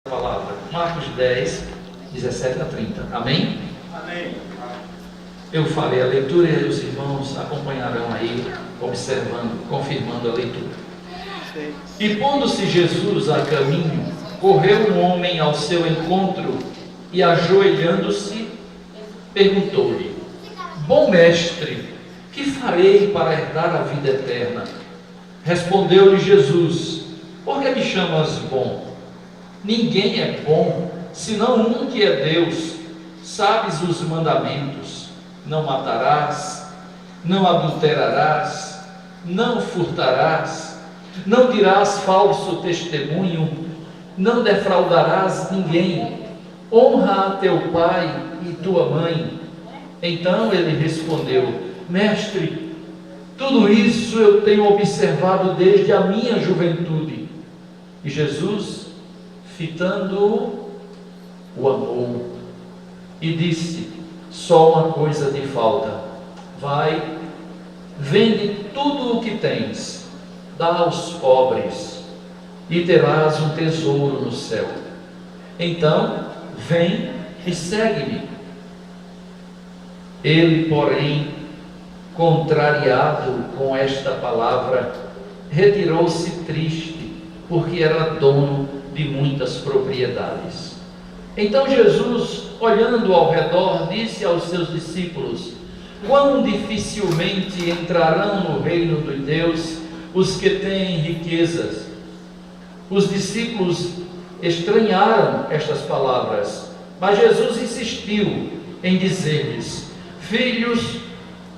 Palavra. Marcos 10, 17 a 30. Amém? Amém. Eu farei a leitura e os irmãos acompanharão aí, observando, confirmando a leitura. E pondo-se Jesus a caminho, correu um homem ao seu encontro e, ajoelhando-se, perguntou-lhe: Bom mestre, que farei para herdar a vida eterna? Respondeu-lhe Jesus: Por que me chamas bom? Ninguém é bom, senão um que é Deus. Sabes os mandamentos: não matarás, não adulterarás, não furtarás, não dirás falso testemunho, não defraudarás ninguém, honra a teu pai e tua mãe. Então ele respondeu: Mestre, tudo isso eu tenho observado desde a minha juventude. E Jesus, fitando-o, o amou e disse: Só uma coisa te falta. Vai, vende tudo o que tens, dá aos pobres, e terás um tesouro no céu. Então, vem e segue-me. Ele, porém, contrariado com esta palavra, retirou-se triste, porque era dono de muitas propriedades. Então Jesus, olhando ao redor, disse aos seus discípulos: Quão dificilmente entrarão no reino de Deus os que têm riquezas. Os discípulos estranharam estas palavras, mas Jesus insistiu em dizer-lhes: Filhos,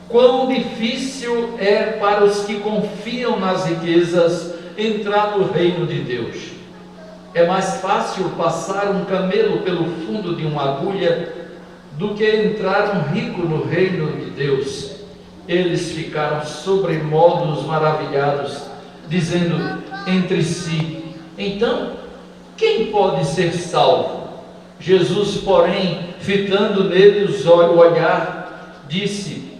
quão difícil é para os que confiam nas riquezas entrar no reino de Deus. É mais fácil passar um camelo pelo fundo de uma agulha do que entrar um rico no reino de Deus. Eles ficaram sobremodos maravilhados, dizendo entre si: Então, quem pode ser salvo? Jesus, porém, fitando neles o olhar, disse: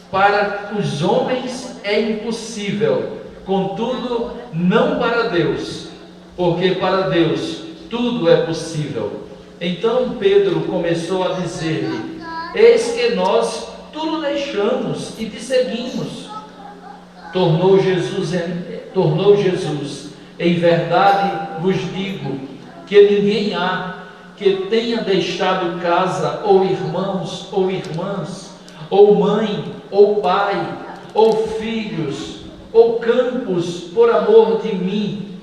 Para os homens é impossível, contudo, não para Deus, porque para Deus tudo é possível. Então Pedro começou a dizer-lhe: Eis que nós tudo deixamos e te seguimos. Tornou Jesus: Em verdade vos digo que ninguém há que tenha deixado casa, ou irmãos, ou irmãs, ou mãe, ou pai, ou filhos, ou campos, por amor de mim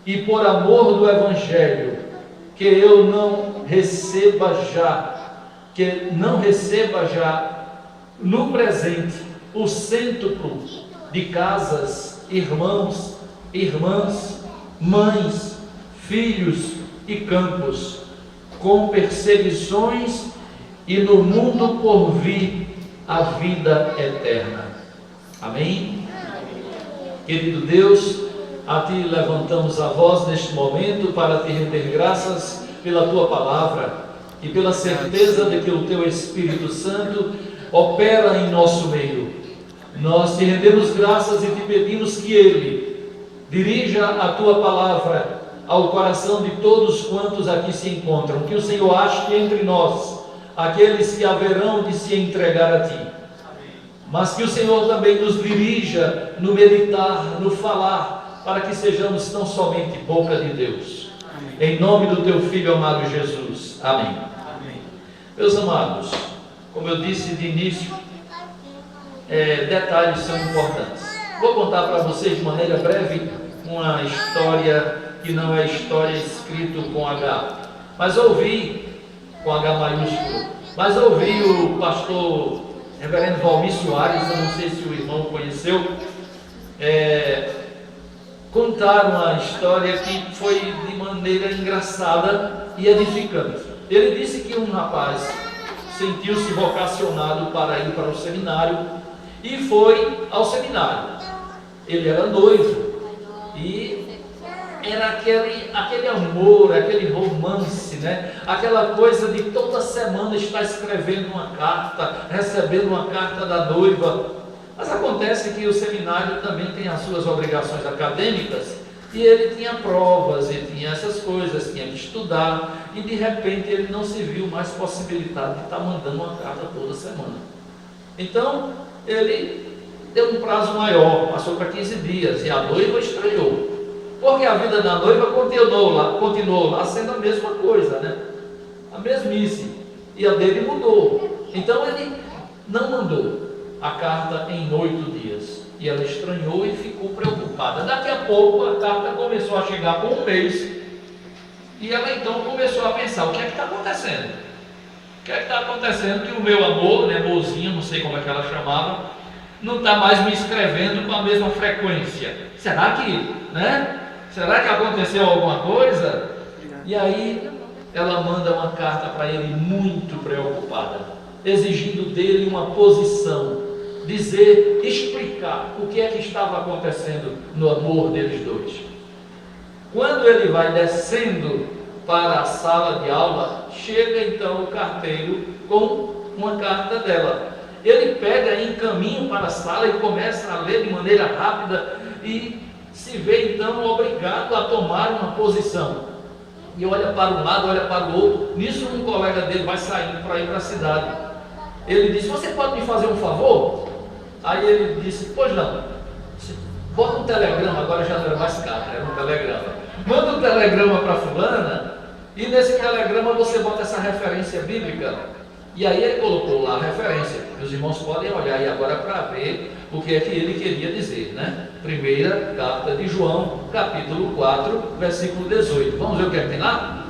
e por amor do Evangelho, que não receba já no presente o cêntuplo de casas, irmãos, irmãs, mães, filhos e campos, com perseguições, e no mundo por vir a vida eterna. Amém? Querido Deus, a Ti levantamos a voz neste momento para Te render graças pela Tua palavra e pela certeza de que o Teu Espírito Santo opera em nosso meio. Nós Te rendemos graças e Te pedimos que Ele dirija a Tua palavra ao coração de todos quantos aqui se encontram, que o Senhor ache entre nós aqueles que haverão de se entregar a Ti, mas que o Senhor também nos dirija no meditar, no falar, para que sejamos tão somente boca de Deus. Amém. Em nome do Teu Filho amado Jesus. Amém. Amém. Meus amados, como eu disse de início, detalhes são importantes. Vou contar para vocês de maneira breve uma história que não é história escrita com H, mas ouvi, com H maiúsculo, mas ouvi o pastor reverendo Valmir Soares, eu não sei se o irmão conheceu, contar uma história que foi de maneira engraçada e edificante. Ele disse que um rapaz sentiu-se vocacionado para ir para o seminário e foi ao seminário. Ele era noivo e era aquele amor, aquele romance, né? Aquela coisa de toda semana estar escrevendo uma carta, recebendo uma carta da noiva. Mas acontece que o seminário também tem as suas obrigações acadêmicas E ele tinha provas, ele tinha essas coisas, tinha que estudar, e de repente ele não se viu mais possibilidade de estar mandando uma carta toda semana. Então, ele deu um prazo maior, passou para 15 dias, e a noiva estranhou. Porque a vida da noiva continuou lá sendo a mesma coisa, né? A mesmice. E a dele mudou. Então ele não mandou a carta em 8 dias. E ela estranhou e ficou preocupada. Daqui a pouco a carta começou a chegar com um mês. E ela então começou a pensar: o que é que está acontecendo? O que é que está acontecendo que o meu amor, né, mozinho, não sei como é que ela chamava, não está mais me escrevendo com a mesma frequência? Será que, né? Será que aconteceu alguma coisa? E aí ela manda uma carta para ele muito preocupada, exigindo dele uma posição, explicar o que é que estava acontecendo no amor deles dois. Quando ele vai descendo para a sala de aula, chega então o carteiro com uma carta dela. Ele pega em caminho para a sala e começa a ler de maneira rápida e se vê então obrigado a tomar uma posição. E olha para um lado, olha para o outro. Nisso um colega dele vai saindo para ir para a cidade. Ele disse: você pode me fazer um favor? Aí ele disse: pois não. Bota um telegrama, agora já não era mais carta, era um telegrama. Manda um telegrama para fulana, e nesse telegrama você bota essa referência bíblica. E aí ele colocou lá a referência, que os irmãos podem olhar aí agora para ver o que é que ele queria dizer, né? Primeira carta de João, capítulo 4, versículo 18. Vamos ver o que é que tem lá?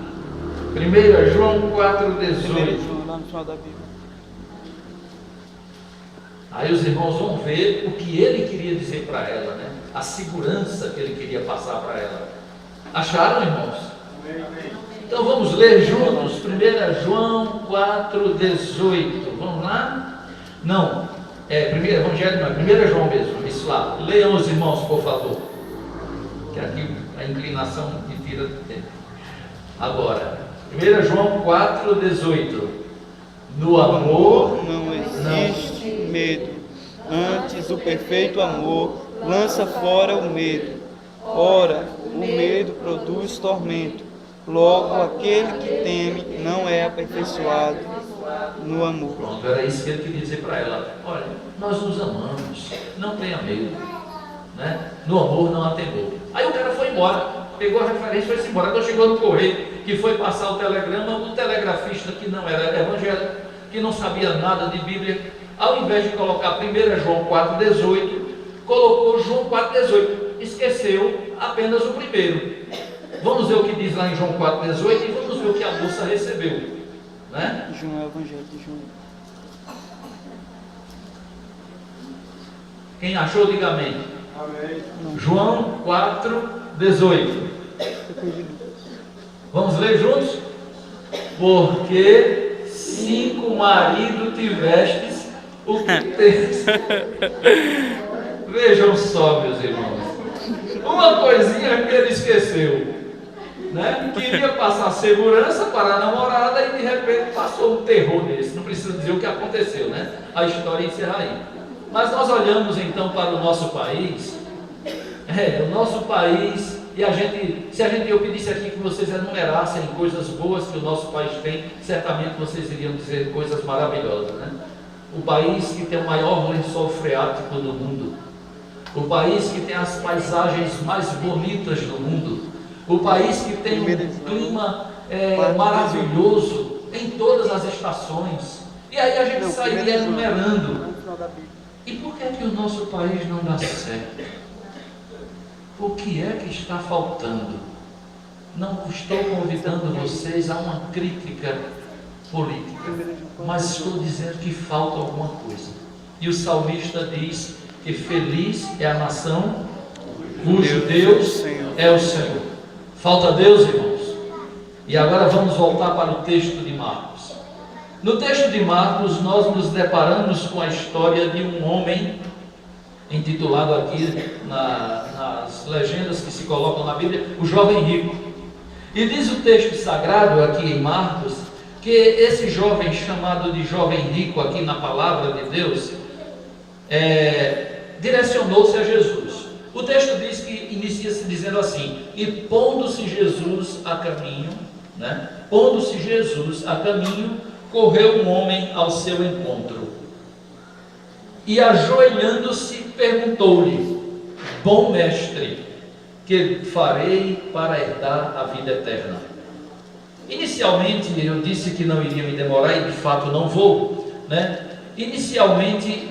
1 João 4, 18. Lá no final da Bíblia. Aí os irmãos vão ver o que ele queria dizer para ela, né? A segurança que ele queria passar para ela. Acharam, irmãos? Então vamos ler juntos, 1 João 4, 18. Vamos lá? Não, primeiro Evangelho não, é 1 João mesmo, isso lá. Leiam os irmãos, por favor. Que aqui a inclinação me tira do tempo. Agora, 1 João 4, 18. No amor não existe medo. Antes, o perfeito amor lança fora o medo. Ora, o medo produz tormento. Logo, aquele que teme não é aperfeiçoado no amor. Pronto, era isso que ele queria dizer para ela. Olha, nós nos amamos, não tenha medo, né? No amor não há temor. Aí o cara foi embora, pegou a referência e foi embora. Quando chegou no correio, que foi passar o telegrama, o telegrafista, que não era evangélico, que não sabia nada de Bíblia, ao invés de colocar 1 João 4,18, colocou João 4,18, esqueceu apenas o primeiro. Vamos ver o que diz lá em João 4,18 e vamos ver o que a moça recebeu, né? João é o Evangelho de João. Quem achou, diga amém. Amém. João 4,18. Vamos ler juntos? Porque 5 maridos tivestes, o que tens? Vejam só, meus irmãos, uma coisinha que ele esqueceu, né? Queria passar segurança para a namorada e de repente passou um terror desse. Não precisa dizer o que aconteceu, né? A história encerra aí. Mas nós olhamos então para o nosso país, o nosso país, e se eu pedisse aqui que vocês enumerassem coisas boas que o nosso país tem, certamente vocês iriam dizer coisas maravilhosas, né? O país que tem o maior lençol freático do mundo, o país que tem as paisagens mais bonitas do mundo, o país que tem um clima maravilhoso em todas as estações. E aí a gente sairia enumerando. E por que o nosso país não dá certo? O que é que está faltando? Não estou convidando vocês a uma crítica política, mas estou dizendo que falta alguma coisa. E o salmista diz que feliz é a nação cujo Deus é o Senhor. Falta Deus, irmãos. E agora vamos voltar para o texto de Marcos. No texto de Marcos, nós nos deparamos com a história de um homem, intitulado aqui nas legendas que se colocam na Bíblia, o jovem rico. E diz o texto sagrado aqui em Marcos, que esse jovem, chamado de jovem rico aqui na palavra de Deus, direcionou-se a Jesus. O texto diz que inicia-se dizendo dizendo assim: e pondo-se Jesus a caminho, né? Pondo-se Jesus a caminho, correu um homem ao seu encontro, e ajoelhando-se, perguntou-lhe: bom mestre, que farei para herdar a vida eterna? Inicialmente, eu disse que não iria me demorar, e de fato não vou, né? Inicialmente,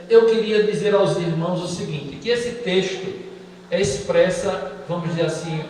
eu queria dizer aos irmãos o seguinte, que esse texto expressa, vamos dizer assim,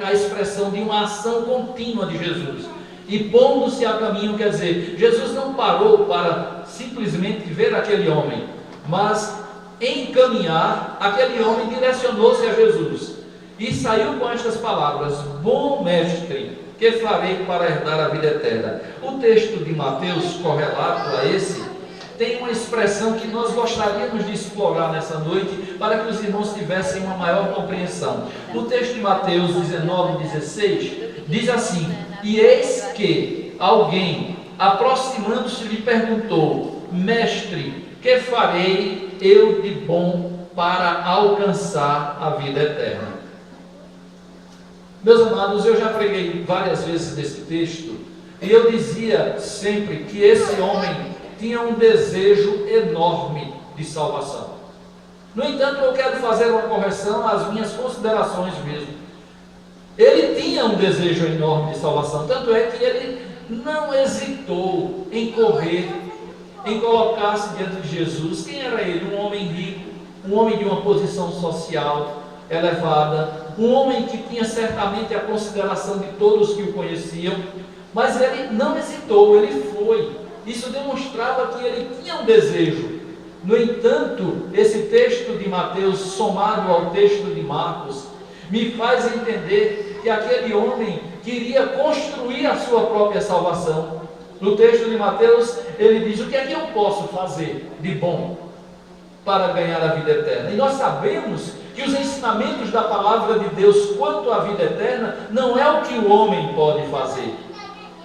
a expressão de uma ação contínua de Jesus. E pondo-se a caminho, quer dizer, Jesus não parou para simplesmente ver aquele homem, mas em caminhar, aquele homem direcionou-se a Jesus e saiu com estas palavras: bom mestre, que farei para herdar a vida eterna? O texto de Mateus, correlato a esse, tem uma expressão que nós gostaríamos de explorar nessa noite, para que os irmãos tivessem uma maior compreensão. O texto de Mateus 19:16 diz assim: e eis que alguém, aproximando-se, lhe perguntou: mestre, que farei eu de bom para alcançar a vida eterna? Meus amados, eu já preguei várias vezes desse texto, e eu dizia sempre que esse homem tinha um desejo enorme de salvação. No entanto, eu quero fazer uma correção às minhas considerações mesmo. Ele tinha um desejo enorme de salvação, tanto é que ele não hesitou em correr, em colocar-se diante de Jesus. Quem era ele? Um homem rico, um homem de uma posição social elevada, um homem que tinha certamente a consideração de todos que o conheciam, mas ele não hesitou, ele foi. Isso demonstrava que ele tinha um desejo. No entanto, esse texto de Mateus, somado ao texto de Marcos, me faz entender que aquele homem queria construir a sua própria salvação. No texto de Mateus, ele diz: o que é que eu posso fazer de bom para ganhar a vida eterna? E nós sabemos que os ensinamentos da palavra de Deus quanto à vida eterna não é o que o homem pode fazer,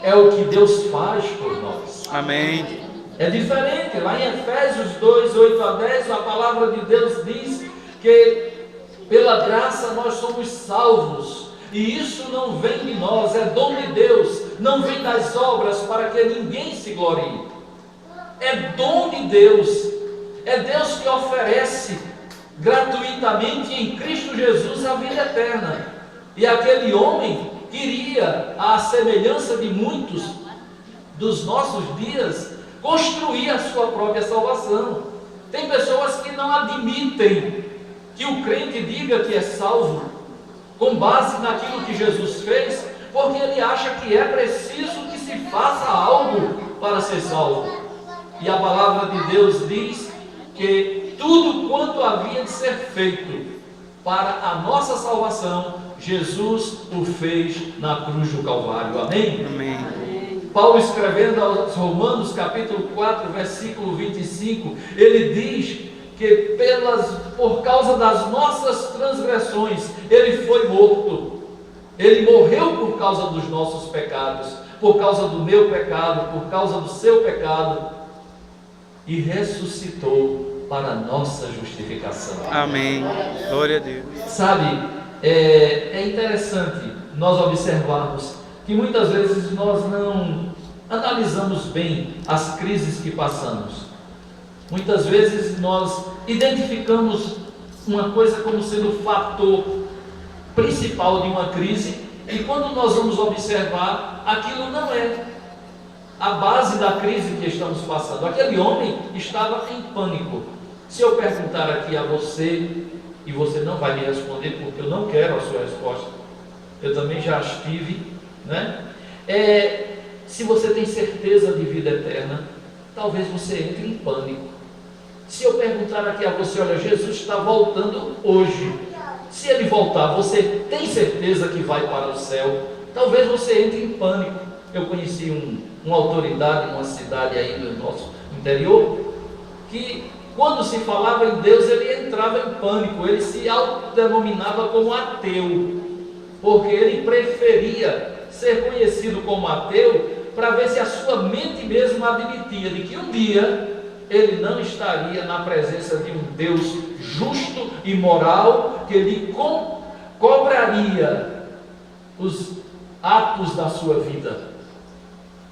é o que Deus faz por nós. Amém. É diferente. Lá em Efésios 2:8-10, a palavra de Deus diz que pela graça nós somos salvos, e isso não vem de nós, é dom de Deus, não vem das obras para que ninguém se glorie. É dom de Deus, é Deus que oferece gratuitamente em Cristo Jesus a vida eterna. E aquele homem queria, à semelhança de muitos dos nossos dias, construir a sua própria salvação. Tem pessoas que não admitem que o crente diga que é salvo com base naquilo que Jesus fez, porque ele acha que é preciso que se faça algo para ser salvo. E a palavra de Deus diz que tudo quanto havia de ser feito para a nossa salvação, Jesus o fez na cruz do Calvário. Amém? Amém. Paulo, escrevendo aos Romanos, capítulo 4, versículo 25, ele diz que por causa das nossas transgressões, ele foi morto. Ele morreu por causa dos nossos pecados, por causa do meu pecado, por causa do seu pecado, e ressuscitou para a nossa justificação. Amém. Glória a Deus. Sabe, é interessante nós observarmos que muitas vezes nós não analisamos bem as crises que passamos. Muitas vezes nós identificamos uma coisa como sendo o fator principal de uma crise, e quando nós vamos observar, aquilo não é a base da crise que estamos passando. Aquele homem estava em pânico. Se eu perguntar aqui a você, e você não vai me responder porque eu não quero a sua resposta, eu também já estive, né? Se você tem certeza de vida eterna, talvez você entre em pânico. Se eu perguntar aqui a você: olha, Jesus está voltando hoje, se ele voltar, você tem certeza que vai para o céu? Talvez você entre em pânico. Eu conheci uma autoridade em uma cidade aí do nosso interior, que quando se falava em Deus, ele entrava em pânico, ele se autodenominava como ateu, porque ele preferia ser conhecido como ateu, para ver se a sua mente mesmo admitia de que um dia ele não estaria na presença de um Deus justo e moral, que lhe cobraria os atos da sua vida.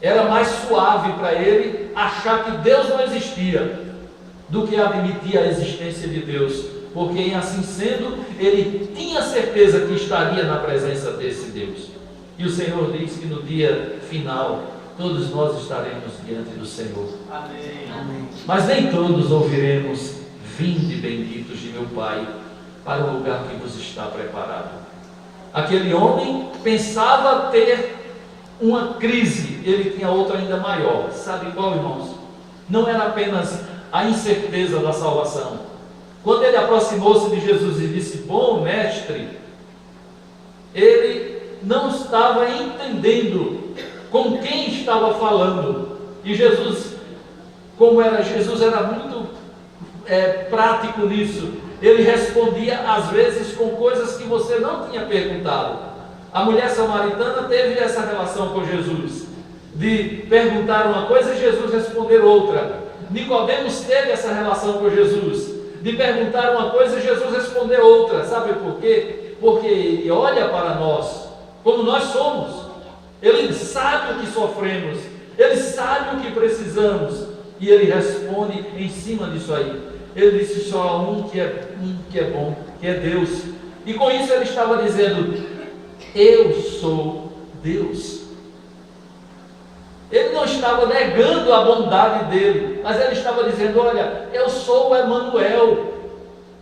Era mais suave para ele achar que Deus não existia do que admitir a existência de Deus, porque em assim sendo, ele tinha certeza que estaria na presença desse Deus. E o Senhor diz que no dia final, todos nós estaremos diante do Senhor. Amém. Amém. Mas nem todos ouviremos: vinde benditos de meu Pai, para o lugar que vos está preparado. Aquele homem pensava ter uma crise, ele tinha outra ainda maior. Sabe qual, irmãos? Não era apenas a incerteza da salvação. Quando ele aproximou-se de Jesus e disse: bom mestre, ele não estava entendendo com quem estava falando. E Jesus, Jesus era muito prático nisso. Ele respondia às vezes com coisas que você não tinha perguntado. A mulher samaritana teve essa relação com Jesus, de perguntar uma coisa e Jesus responder outra. Nicodemos teve essa relação com Jesus, de perguntar uma coisa e Jesus responder outra. Sabe por quê? Porque ele olha para nós como nós somos. Ele sabe o que sofremos, ele sabe o que precisamos, e ele responde em cima disso aí. Ele disse: só há um que é bom, que é Deus. E com isso ele estava dizendo: eu sou Deus. Ele não estava negando a bondade dele, mas ele estava dizendo: olha, eu sou o Emanuel,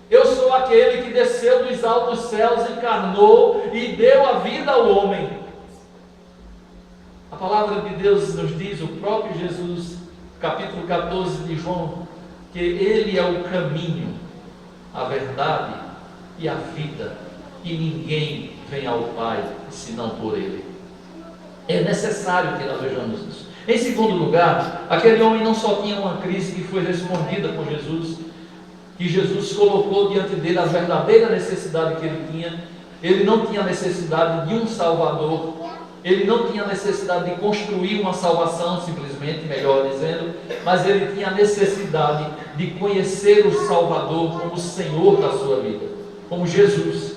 eu sou aquele que desceu dos altos céus, encarnou e deu a vida ao homem. A palavra de Deus nos diz, o próprio Jesus, capítulo 14 de João, que ele é o caminho, a verdade e a vida, e ninguém vem ao Pai senão por ele. É necessário que nós vejamos isso. Em segundo lugar, aquele homem não só tinha uma crise que foi respondida por Jesus, que Jesus colocou diante dele a verdadeira necessidade que ele tinha. Ele não tinha necessidade de um Salvador, ele não tinha necessidade de construir uma salvação, simplesmente, melhor dizendo, mas ele tinha necessidade de conhecer o Salvador como Senhor da sua vida, como Jesus.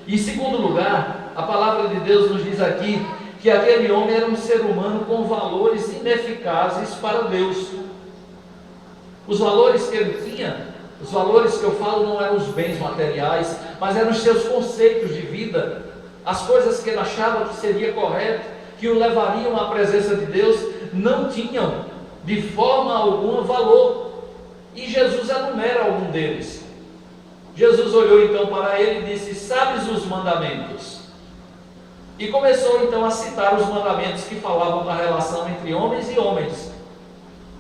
E em segundo lugar, a palavra de Deus nos diz aqui que aquele homem era um ser humano com valores ineficazes para Deus. Os valores que ele tinha, os valores que eu falo não eram os bens materiais, mas eram os seus conceitos de vida, as coisas que ele achava que seria correto, que o levariam à presença de Deus, não tinham de forma alguma valor. E Jesus enumera algum deles. Jesus olhou então para ele e disse: sabes os mandamentos? E começou então a citar os mandamentos que falavam da relação entre homens e homens.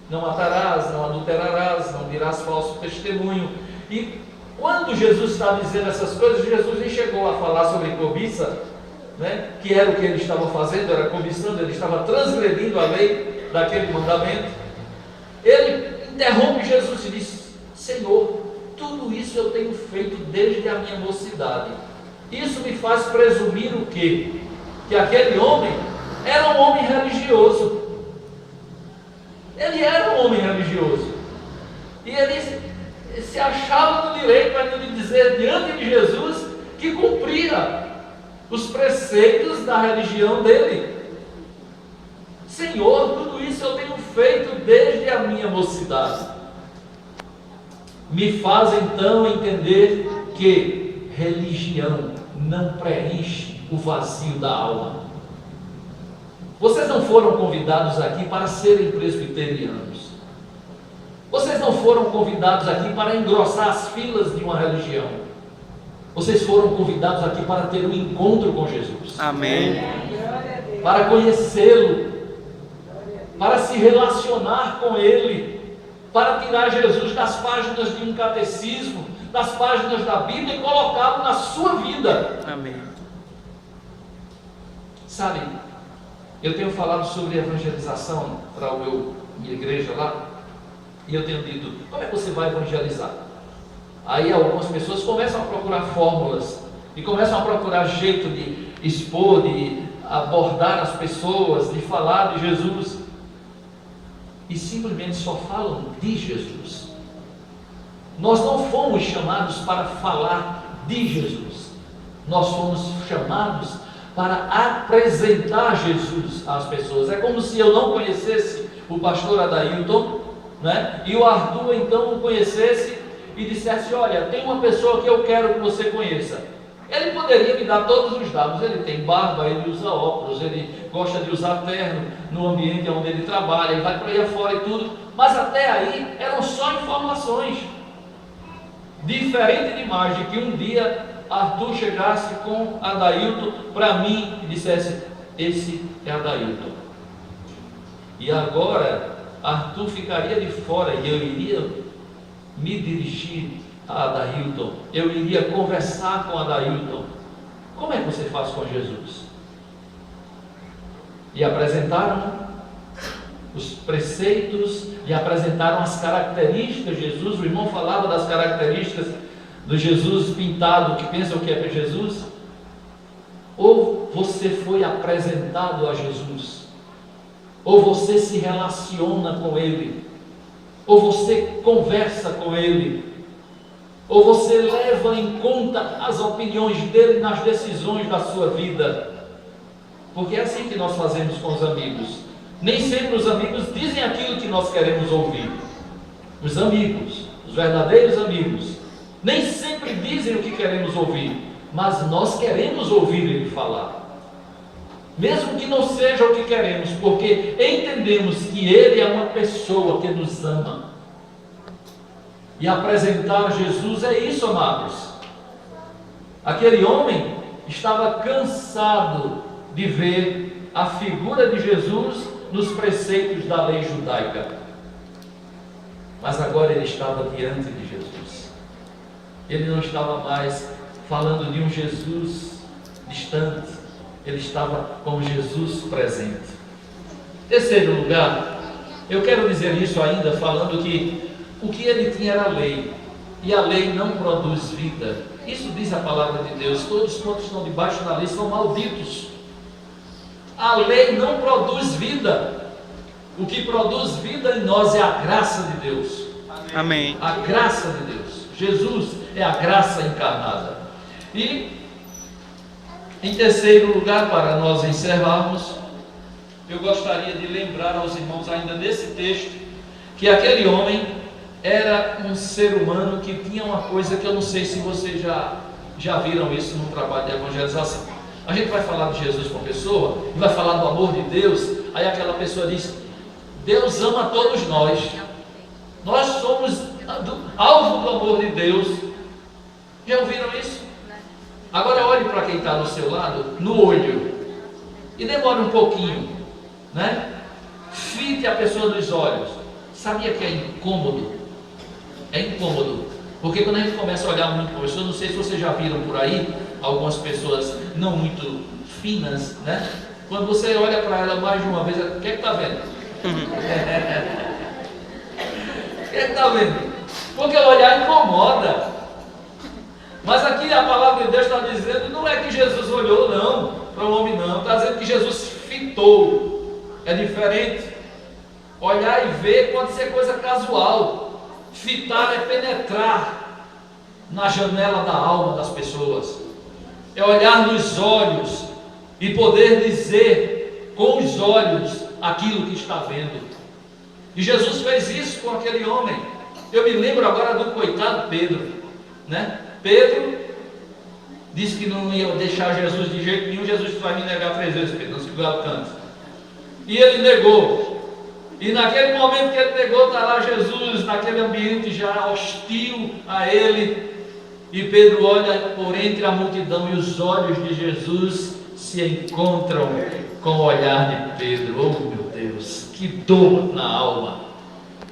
Não matarás, não adulterarás, não dirás falso testemunho. E quando Jesus está dizendo essas coisas, Jesus nem chegou a falar sobre cobiça, né? Que era o que ele estava fazendo, era cobiçando, ele estava transgredindo a lei daquele mandamento. Ele interrompe Jesus e diz: Senhor, tudo isso eu tenho feito desde a minha mocidade. Isso me faz presumir o quê? Que aquele homem era um homem religioso. Ele era um homem religioso. E ele se achava no direito para lhe dizer diante de Jesus que cumpria os preceitos da religião dele. Senhor, tudo isso eu tenho feito desde a minha mocidade. Me faz então entender que religião não preenche o vazio da alma. Vocês não foram convidados aqui para serem presbiterianos. Vocês não foram convidados aqui para engrossar as filas de uma religião. Vocês foram convidados aqui para ter um encontro com Jesus. Amém. Para conhecê-lo, para se relacionar com Ele, para tirar Jesus das páginas de um catecismo, das páginas da Bíblia e colocá-lo na sua vida. Amém. Sabe, eu tenho falado sobre evangelização para minha igreja lá, e eu tenho dito: como é que você vai evangelizar? Aí algumas pessoas começam a procurar fórmulas, e começam a procurar jeito de expor, de abordar as pessoas, de falar de Jesus, e simplesmente só falam de Jesus. Nós não fomos chamados para falar de Jesus, Nós fomos chamados para apresentar Jesus às pessoas. É como se eu não conhecesse o pastor Adailton, né? E o Arthur então o conhecesse e dissesse: olha, tem uma pessoa que eu quero que você conheça. Ele poderia me dar todos os dados. Ele tem barba, ele usa óculos, ele gosta de usar terno no ambiente onde ele trabalha, ele vai para aí afora e tudo. Mas até aí eram só informações. Diferente demais de que um dia Arthur chegasse com Adailton para mim e dissesse: esse é Adailton. E agora Arthur ficaria de fora e eu iria me dirigir a Adailton, eu iria conversar com Adailton. Como é que você faz com Jesus? E apresentaram os preceitos, e apresentaram as características de Jesus. O irmão falava das características do Jesus pintado, que pensam que é Jesus. Ou você foi apresentado a Jesus, ou você se relaciona com Ele, ou você conversa com Ele, ou você leva em conta as opiniões dele nas decisões da sua vida. Porque é assim que nós fazemos com os amigos. Nem sempre os amigos dizem aquilo que nós queremos ouvir. Os amigos, os verdadeiros amigos, nem sempre dizem o que queremos ouvir, mas nós queremos ouvir ele falar, mesmo que não seja o que queremos, porque entendemos que ele é uma pessoa que nos ama. E apresentar Jesus é isso, amados. Aquele homem estava cansado de ver a figura de Jesus nos preceitos da lei judaica, mas agora ele estava diante de Jesus. Ele não estava mais falando de um Jesus distante, ele estava com Jesus presente. Terceiro lugar, eu quero dizer isso ainda falando que o que ele tinha era a lei, e a lei não produz vida. Isso diz a palavra de Deus: todos quantos estão debaixo da lei são malditos. A lei não produz vida. O que produz vida em nós é a graça de Deus. Amém. A graça de Deus. Jesus é a graça encarnada. E em terceiro lugar, para nós encerrarmos, eu gostaria de lembrar aos irmãos ainda nesse texto que aquele homem era um ser humano que tinha uma coisa que eu não sei se vocês já viram isso no trabalho de evangelização. A gente vai falar de Jesus para a pessoa, e vai falar do amor de Deus, aí aquela pessoa diz: Deus ama todos nós, nós somos alvo do amor de Deus. Já ouviram isso? Agora olhe para quem está do seu lado, no olho, e demore um pouquinho, né? Fite a pessoa nos olhos. Sabia que é incômodo? É incômodo, porque quando a gente começa a olhar muito para a pessoa, não sei se vocês já viram por aí, algumas pessoas não muito finas, né? Quando você olha para ela mais de uma vez, o que é que está vendo? O que é que está vendo? Porque o olhar incomoda. Mas aqui a palavra de Deus está dizendo, não é que Jesus olhou não, para o homem não, está dizendo que Jesus fitou. É diferente. Olhar e ver pode ser coisa casual. Fitar é penetrar na janela da alma das pessoas, é olhar nos olhos e poder dizer com os olhos aquilo que está vendo. E Jesus fez isso com aquele homem. Eu me lembro agora do coitado Pedro, né? Pedro disse que não ia deixar Jesus de jeito nenhum. Jesus vai me negar 3 vezes, Pedro, não se galo tanto. E ele negou. E naquele momento que ele negou, está lá Jesus, naquele ambiente já hostil a ele. E Pedro olha por entre a multidão e os olhos de Jesus se encontram com o olhar de Pedro. Oh meu Deus, que dor na alma,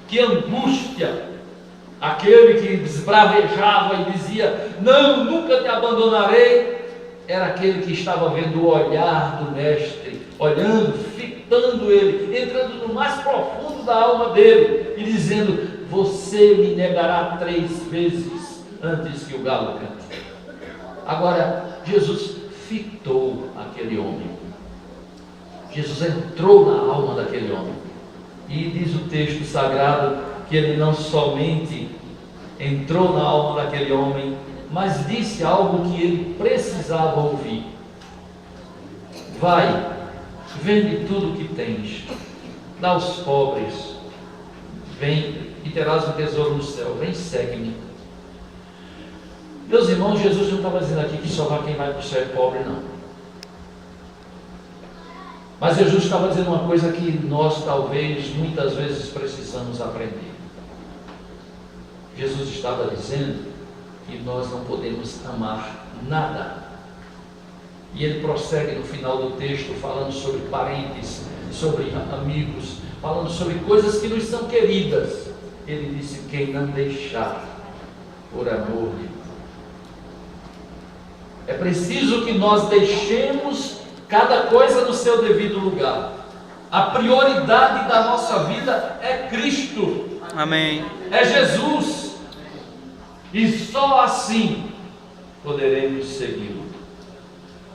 que angústia! Aquele que esbravejava e dizia: não, nunca te abandonarei, era aquele que estava vendo o olhar do Mestre, olhando, fitando ele, entrando no mais profundo da alma dele e dizendo: você me negará 3 vezes antes que o galo cante. Agora, Jesus fitou aquele homem. Jesus entrou na alma daquele homem. E diz o texto sagrado que ele não somente entrou na alma daquele homem, mas disse algo que ele precisava ouvir. Vai, vende tudo o que tens, dá aos pobres, vem e terás um tesouro no céu, vem, segue-me. Meus irmãos, Jesus não estava dizendo aqui que só quem vai para o céu é pobre, não. Mas Jesus estava dizendo uma coisa que nós talvez, muitas vezes, precisamos aprender. Jesus estava dizendo que nós não podemos amar nada. E ele prossegue no final do texto, falando sobre parentes, sobre amigos, falando sobre coisas que nos são queridas. Ele disse: quem não deixar por amor de mim. É preciso que nós deixemos cada coisa no seu devido lugar. A prioridade da nossa vida é Cristo. Amém. É Jesus. E só assim poderemos segui-lo.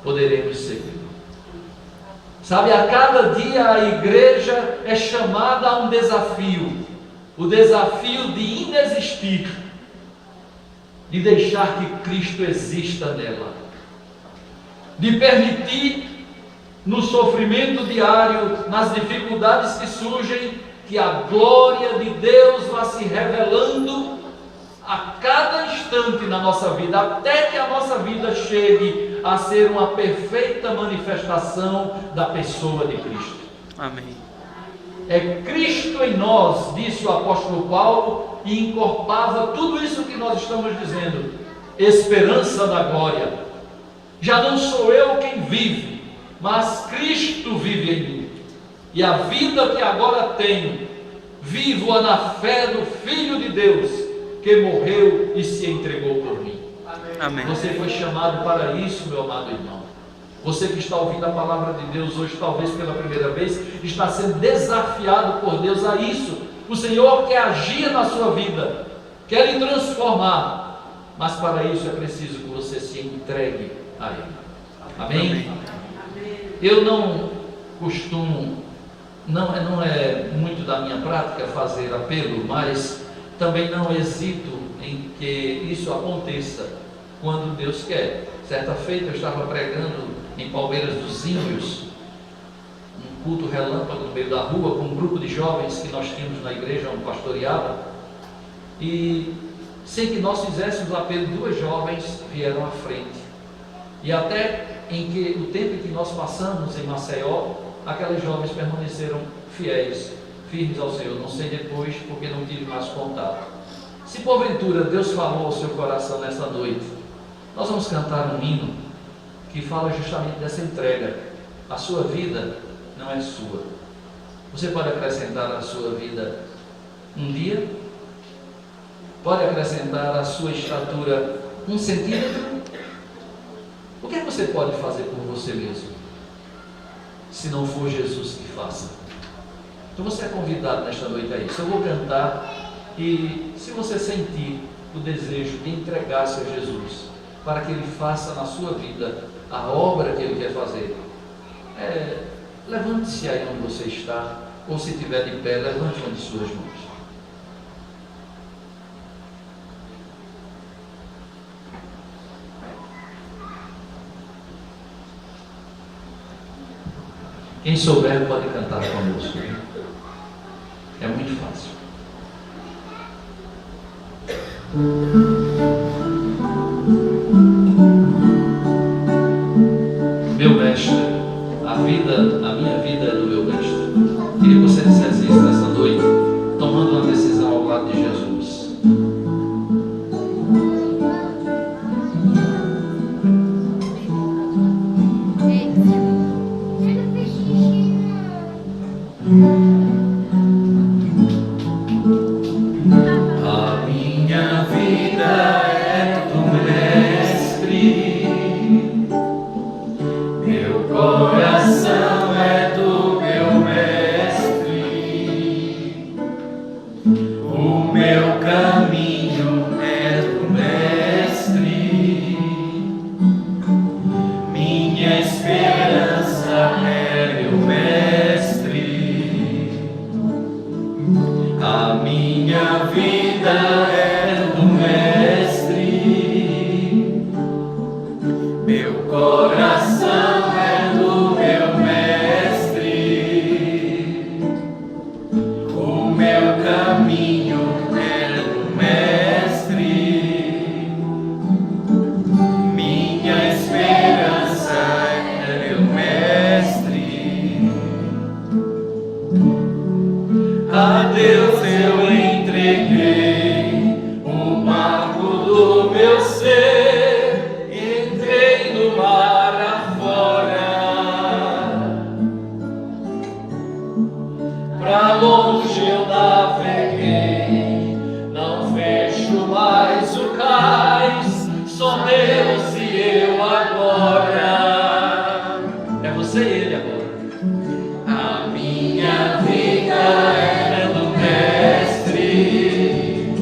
Poderemos segui-lo. Sabe, a cada dia a igreja é chamada a um desafio. O desafio de indesistir, de deixar que Cristo exista nela, de permitir no sofrimento diário, nas dificuldades que surgem, que a glória de Deus vá se revelando a cada instante na nossa vida, até que a nossa vida chegue a ser uma perfeita manifestação da pessoa de Cristo. Amém. É Cristo em nós, disse o apóstolo Paulo, e encorpava tudo isso que nós estamos dizendo: esperança da glória. Já não sou eu quem vive, mas Cristo vive em mim. E a vida que agora tenho, vivo-a na fé do Filho de Deus, que morreu e se entregou por mim. Amém. Você foi chamado para isso, meu amado irmão. Você que está ouvindo a palavra de Deus hoje, talvez pela primeira vez, está sendo desafiado por Deus a isso. O Senhor quer agir na sua vida, quer lhe transformar, mas para isso é preciso que você se entregue a Ele. Amém? Amém. Eu não costumo, não é muito da minha prática fazer apelo, mas também não hesito em que isso aconteça quando Deus quer. Certa feita eu estava pregando em Palmeiras dos Índios, um culto relâmpago no meio da rua, com um grupo de jovens que nós tínhamos na igreja onde pastoreava, e sem que nós fizéssemos apelo, duas jovens vieram à frente, e até em que o tempo em que nós passamos em Maceió, aquelas jovens permaneceram fiéis, firmes ao Senhor. Não sei depois, porque não tive mais contato. Se porventura Deus falou ao seu coração nessa noite, nós vamos cantar um hino que fala justamente dessa entrega. A sua vida não é sua. Você pode acrescentar à sua vida um dia, pode acrescentar à sua estatura 1 centímetro. O que você pode fazer por você mesmo, se não for Jesus que faça? Então você é convidado nesta noite a isso. Eu vou cantar, e se você sentir o desejo de entregar-se a Jesus, para que Ele faça na sua vida a obra que Ele quer fazer, levante-se aí onde você está, ou se estiver de pé, levante uma de suas mãos. Quem souber pode cantar conosco. É muito fácil. Meu mestre, a minha vida é do meu mestre. Queria que você dissesse isso nessa noite, tomando uma decisão ao lado de Jesus. A minha vida é do mestre, meu coração é do meu mestre, o meu caminho é do mestre, minha esperança é meu mestre, a minha vida é do mestre, Meu coração é do meu mestre, o meu caminho é do mestre, minha esperança é meu mestre. A Deus eu entreguei o marco do meu ser, entrei no mar afora, pra longe eu naveguei, não vejo mais o cais, só Deus e eu agora. É você e ele agora. A minha vida é do mestre,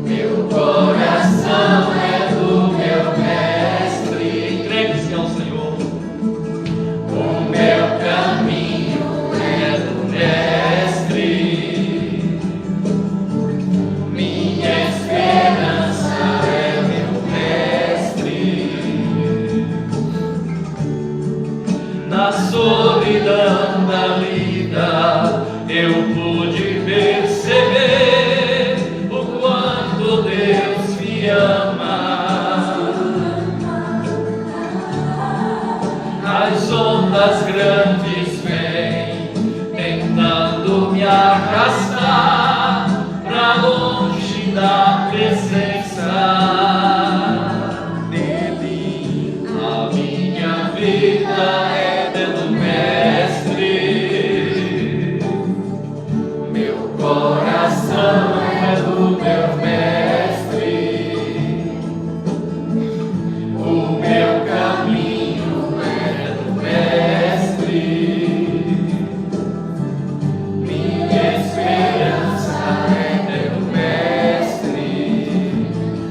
meu coração é do meu mestre. Entregue-se ao Senhor. O meu caminho é do mestre, minha esperança é meu mestre. Na solidão da vida eu pude perceber o quanto Deus me ama. As ondas grandes vêm tentando me arrastar pra longe da presença dele. A minha vida é do mestre, meu coração é do meu mestre, o meu caminho é do mestre, minha esperança é do mestre.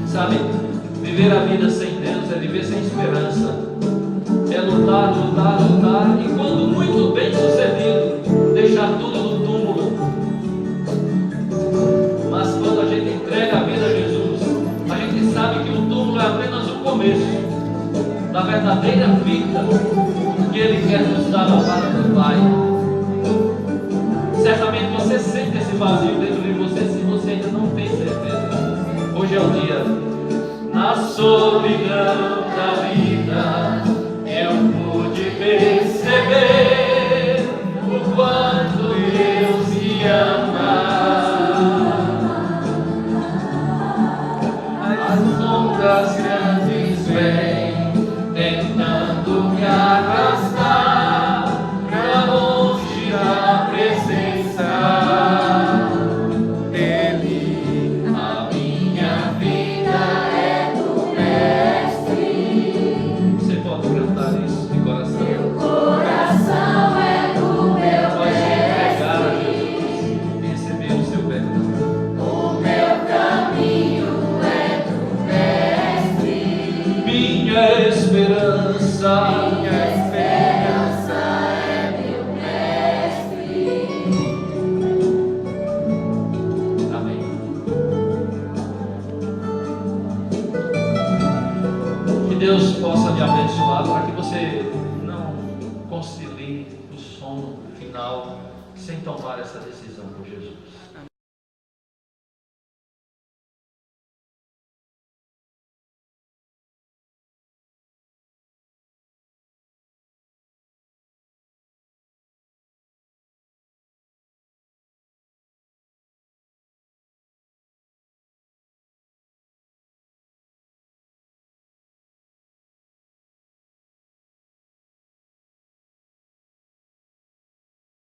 Sabe, viver a vida sem Deus é viver sem esperança. É lutar, lutar, lutar, e quando muito bem sucedido, deixar tudo no túmulo. Mas quando a gente entrega a vida a Jesus, a gente sabe que o túmulo é apenas o começo da verdadeira vida que Ele quer nos dar na parte do Pai. Certamente você sente esse vazio dentro de você, se você ainda não tem certeza. Hoje é o dia. Na solidão da vida eu pude perceber o quanto Deus me ama. As ondas grandes vêm tentando me arrastar pra longe da presença dele. A minha vida é do mestre. Você pode cantar isso de coração. Meu coração é do meu Pode entregar a mestre, Jesus e receber o seu perdão. o meu caminho é do mestre, Minha esperança, minha esperança é meu mestre. amém. Que Deus possa lhe abençoar para que você não concilie o sono final sem tomar essa decisão por Jesus.